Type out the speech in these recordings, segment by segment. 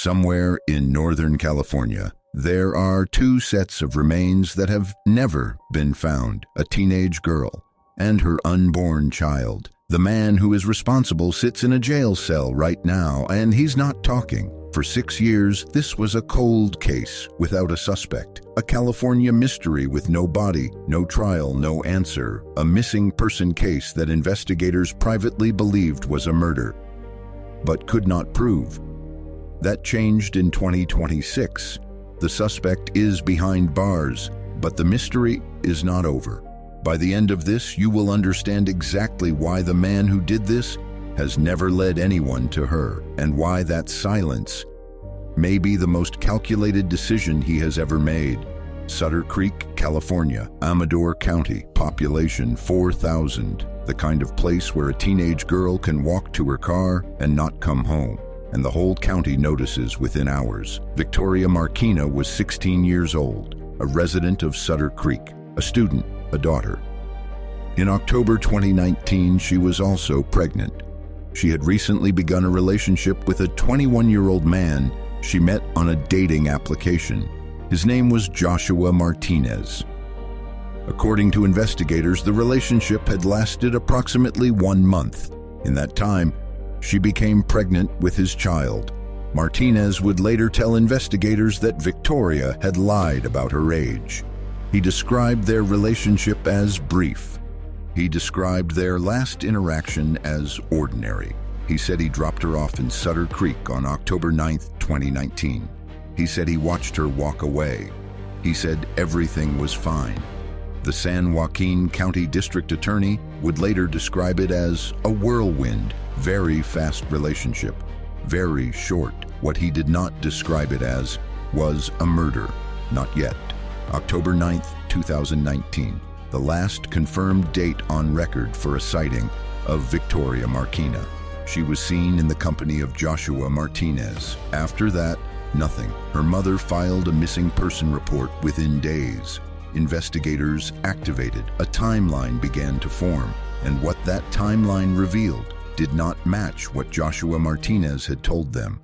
Somewhere in Northern California, there are two sets of remains that have never been found: a teenage girl and her unborn child. The man who is responsible sits in a jail cell right now, and he's not talking. For 6 years, this was a cold case without a suspect. A California mystery with no body, no trial, no answer. A missing person case that investigators privately believed was a murder, but could not prove. That changed in 2026. The suspect is behind bars, but the mystery is not over. By the end of this, you will understand exactly why the man who did this has never led anyone to her, and why that silence may be the most calculated decision he has ever made. Sutter Creek, California, Amador County, population 4,000, the kind of place where a teenage girl can walk to her car and not come home, and the whole county notices within hours. Victoria Marquina was 16 years old, a resident of Sutter Creek, a student, a daughter. In October 2019, she was also pregnant. She had recently begun a relationship with a 21-year-old man she met on a dating application. His name was Joshua Martinez. According to investigators, the relationship had lasted approximately 1 month. In that time, she became pregnant with his child. Martinez would later tell investigators that Victoria had lied about her age. He described their relationship as brief. He described their last interaction as ordinary. He said he dropped her off in Sutter Creek on October 9, 2019. He said he watched her walk away. He said everything was fine. The San Joaquin County District Attorney would later describe it as a whirlwind, very fast relationship, very short. What he did not describe it as was a murder. Not yet. October 9, 2019, the last confirmed date on record for a sighting of Victoria Marquina. She was seen in the company of Joshua Martinez. After that, nothing. Her mother filed a missing person report within days. Investigators activated. A timeline began to form, and what that timeline revealed did not match what Joshua Martinez had told them.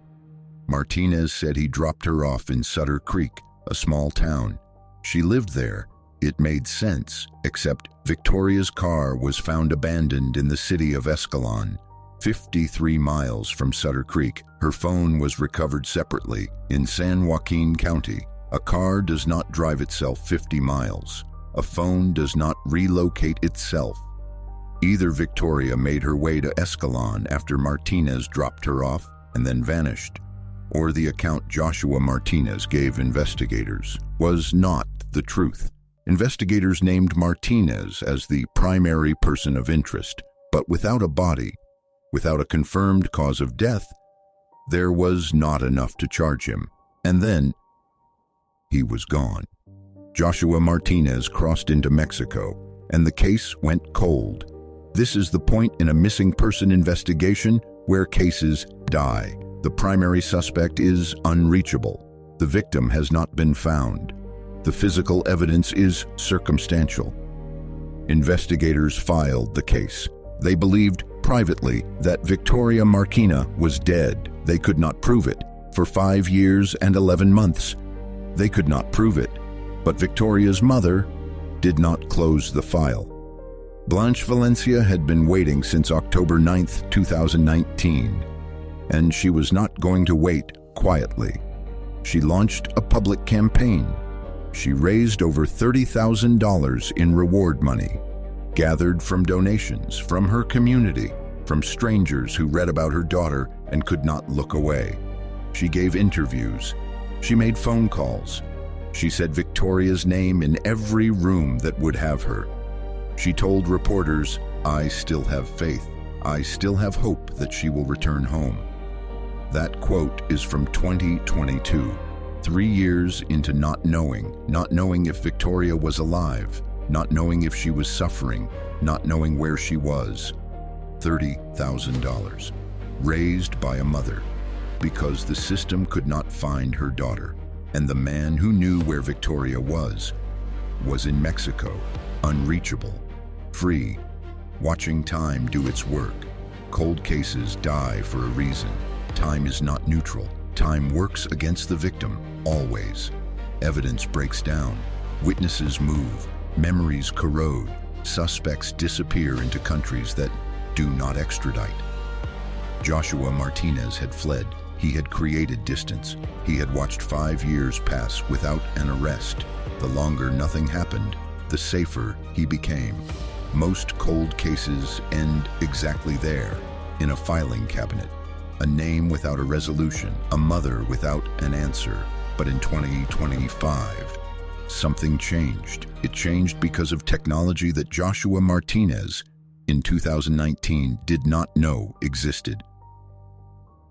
Martinez said he dropped her off in Sutter Creek, a small town. She lived there. It made sense, except Victoria's car was found abandoned in the city of Escalon, 53 miles from Sutter Creek. Her phone was recovered separately in San Joaquin County. A car does not drive itself 50 miles. A phone does not relocate itself. Either Victoria made her way to Escalon after Martinez dropped her off and then vanished, or the account Joshua Martinez gave investigators was not the truth. Investigators named Martinez as the primary person of interest, but without a body, without a confirmed cause of death, there was not enough to charge him. And then he was gone. Joshua Martinez crossed into Mexico, and the case went cold. This is the point in a missing person investigation where cases die. The primary suspect is unreachable. The victim has not been found. The physical evidence is circumstantial. Investigators filed the case. They believed privately that Victoria Marquina was dead. They could not prove it. For 5 years and 11 months, they could not prove it. But Victoria's mother did not close the file. Blanche Valencia had been waiting since October 9, 2019, and she was not going to wait quietly. She launched a public campaign. She raised over $30,000 in reward money, gathered from donations from her community, from strangers who read about her daughter and could not look away. She gave interviews. She made phone calls. She said Victoria's name in every room that would have her. She told reporters, "I still have faith. I still have hope that she will return home." That quote is from 2022, 3 years into not knowing if Victoria was alive, not knowing if she was suffering, not knowing where she was. $30,000, raised by a mother, because the system could not find her daughter. And the man who knew where Victoria was in Mexico, unreachable, free, watching time do its work. Cold cases die for a reason. Time is not neutral. Time works against the victim, always. Evidence breaks down. Witnesses move. Memories corrode. Suspects disappear into countries that do not extradite. Joshua Martinez had fled. He had created distance. He had watched 5 years pass without an arrest. The longer nothing happened, the safer he became. Most cold cases end exactly there, in a filing cabinet. A name without a resolution, a mother without an answer. But in 2025, something changed. It changed because of technology that Joshua Martinez, in 2019, did not know existed.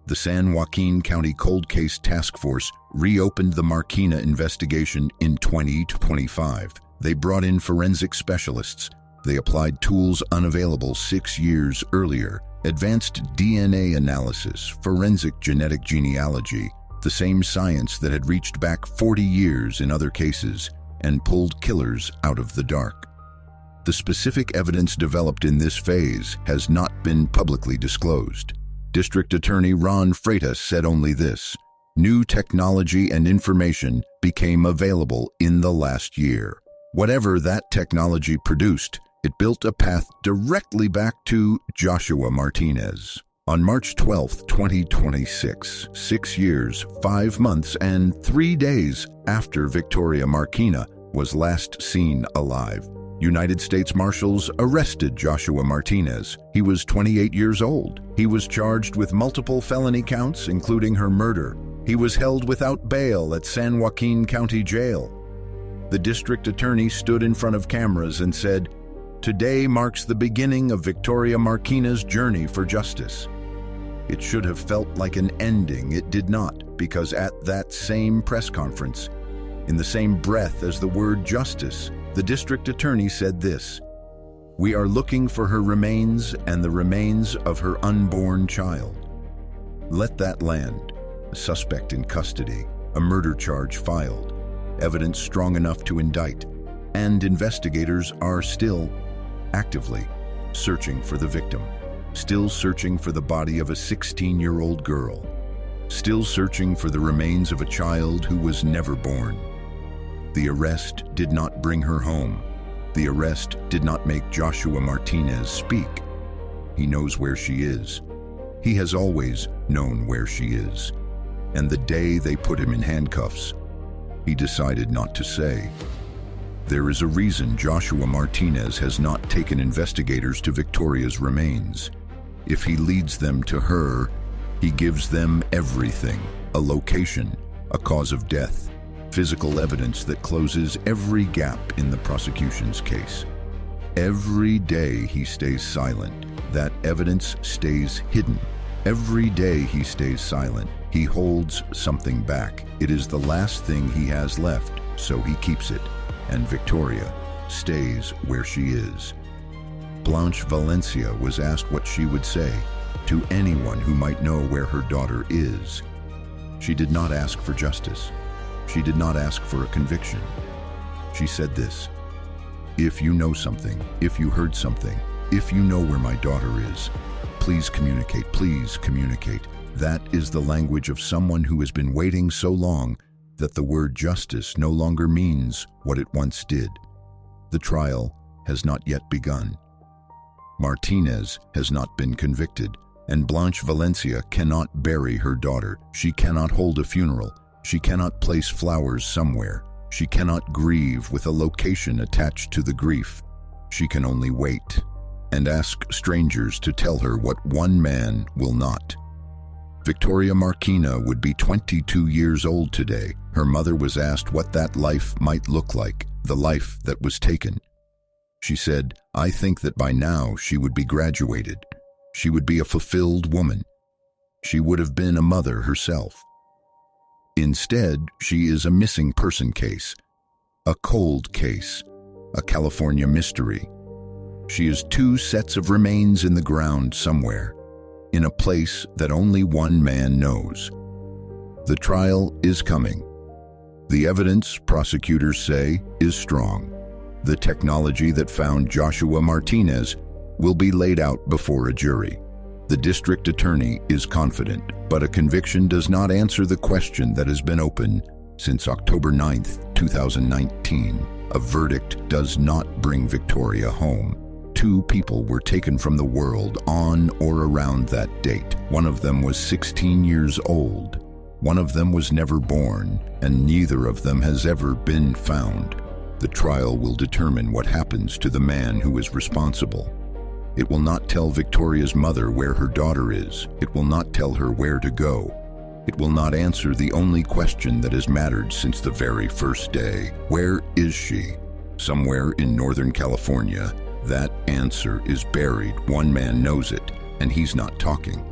The San Joaquin County Cold Case Task Force reopened the Marquina investigation in 2025. They brought in forensic specialists. They applied tools unavailable 6 years earlier. Advanced DNA analysis, forensic genetic genealogy, the same science that had reached back 40 years in other cases and pulled killers out of the dark. The specific evidence developed in this phase has not been publicly disclosed. District Attorney Ron Freitas said only this: new technology and information became available in the last year. Whatever that technology produced, it built a path directly back to Joshua Martinez. On March 12, 2026, 6 years, 5 months, and 3 days after Victoria Marquina was last seen alive, United States Marshals arrested Joshua Martinez. He was 28 years old. He was charged with multiple felony counts, including her murder. He was held without bail at San Joaquin County Jail. The district attorney stood in front of cameras and said, "Today marks the beginning of Victoria Marquina's journey for justice." It should have felt like an ending. It did not, because at that same press conference, in the same breath as the word justice, the district attorney said this: "We are looking for her remains and the remains of her unborn child." Let that land. A suspect in custody, a murder charge filed, evidence strong enough to indict, and investigators are still actively searching for the victim, still searching for the body of a 16-year-old girl, still searching for the remains of a child who was never born. The arrest did not bring her home. The arrest did not make Joshua Martinez speak. He knows where she is. He has always known where she is. And the day they put him in handcuffs, he decided not to say. There is a reason Joshua Martinez has not taken investigators to Victoria's remains. If he leads them to her, he gives them everything: a location, a cause of death, physical evidence that closes every gap in the prosecution's case. Every day he stays silent, that evidence stays hidden. Every day he stays silent, he holds something back. It is the last thing he has left, so he keeps it. And Victoria stays where she is. Blanche Valencia was asked what she would say to anyone who might know where her daughter is. She did not ask for justice. She did not ask for a conviction. She said this: "If you know something, if you heard something, if you know where my daughter is, please communicate, please communicate." That is the language of someone who has been waiting so long that the word justice no longer means what it once did. The trial has not yet begun. Martinez has not been convicted, and Blanche Valencia cannot bury her daughter. She cannot hold a funeral. She cannot place flowers somewhere. She cannot grieve with a location attached to the grief. She can only wait and ask strangers to tell her what one man will not. Victoria Marquina would be 22 years old today. Her mother was asked what that life might look like, the life that was taken. She said, "I think that by now she would be graduated. She would be a fulfilled woman. She would have been a mother herself." Instead, she is a missing person case, a cold case, a California mystery. She is 2 sets of remains in the ground somewhere, in a place that only one man knows. The trial is coming. The evidence, prosecutors say, is strong. The technology that found Joshua Martinez will be laid out before a jury. The district attorney is confident, but a conviction does not answer the question that has been open since October 9th, 2019. A verdict does not bring Victoria home. 2 people were taken from the world on or around that date. One of them was 16 years old. One of them was never born, and neither of them has ever been found. The trial will determine what happens to the man who is responsible. It will not tell Victoria's mother where her daughter is. It will not tell her where to go. It will not answer the only question that has mattered since the very first day. Where is she? Somewhere in Northern California. That answer is buried. One man knows it, and he's not talking.